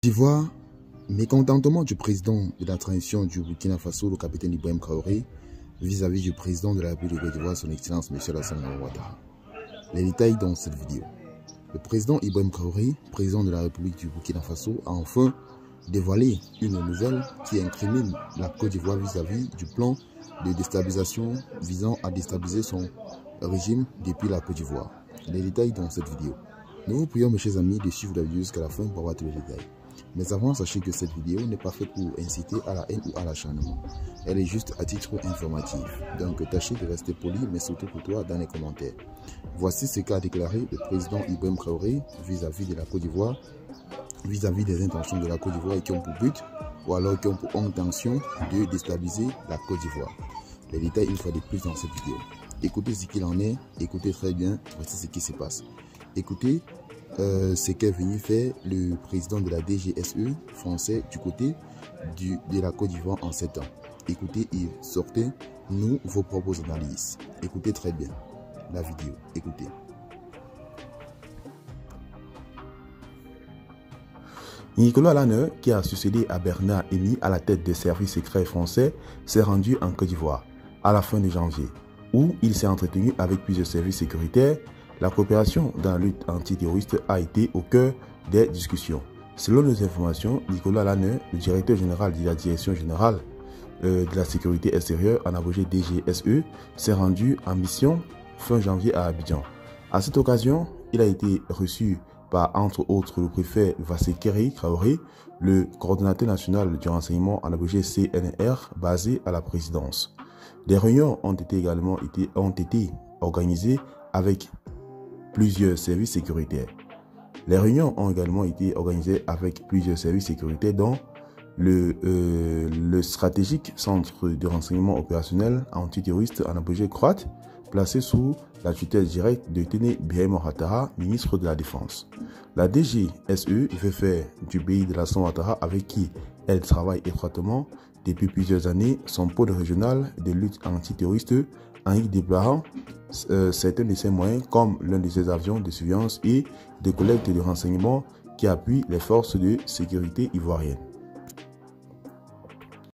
d'Ivoire, mécontentement du président de la transition du Burkina Faso, le capitaine Ibrahim Traoré, vis-à-vis du président de la République de Côte d'Ivoire, son Excellence M. Alassane Ouattara. Les détails dans cette vidéo. Le président Ibrahim Traoré, président de la République du Burkina Faso, a enfin dévoilé une nouvelle qui incrimine la Côte d'Ivoire vis-à-vis du plan de déstabilisation visant à déstabiliser son régime depuis la Côte d'Ivoire. Les détails dans cette vidéo. Nous vous prions, mes chers amis, de suivre la vidéo jusqu'à la fin pour avoir tous les détails. Mais avant, sachez que cette vidéo n'est pas faite pour inciter à la haine ou à l'acharnement. Elle est juste à titre informatif. Donc tâchez de rester poli, mais surtout pour toi dans les commentaires. Voici ce qu'a déclaré le président Ibrahim Traoré vis-à-vis de la Côte d'Ivoire, vis-à-vis des intentions de la Côte d'Ivoire qui ont pour but, ou alors qui ont pour intention de déstabiliser la Côte d'Ivoire. Les détails une fois de plus dans cette vidéo. Écoutez ce qu'il en est, écoutez très bien, voici ce qui se passe. Écoutez ce qu'est venu faire le président de la DGSE français du côté de la Côte d'Ivoire en 7 ans. Écoutez et sortez nous vos propres analyses. Écoutez très bien la vidéo, écoutez. Nicolas Lanner, qui a succédé à Bernard Hémy à la tête des services secrets français, s'est rendu en Côte d'Ivoire à la fin de janvier, où il s'est entretenu avec plusieurs services sécuritaires. La coopération dans la lutte antiterroriste a été au cœur des discussions. Selon nos informations, Nicolas Lanner, le directeur général de la Direction générale de la sécurité extérieure, en abrégé DGSE, s'est rendu en mission fin janvier à Abidjan. À cette occasion, il a été reçu par, entre autres, le préfet Vassékéré Traoré, le coordonnateur national du renseignement, en abrégé CNR, basé à la présidence. Des réunions ont également été organisées avec plusieurs services sécuritaires. Les réunions ont également été organisées avec plusieurs services sécuritaires, dont le stratégique centre de renseignement opérationnel antiterroriste en abrégé croate, placé sous la tutelle directe de Téné Birahim Ouattara, ministre de la Défense. La DGSE fait faire du pays de Alassane Ouattara, avec qui elle travaille étroitement depuis plusieurs années, son pôle régional de lutte antiterroriste, en y déployant certains de ses moyens comme l'un de ses avions de surveillance et de collecte de renseignements qui appuient les forces de sécurité ivoiriennes.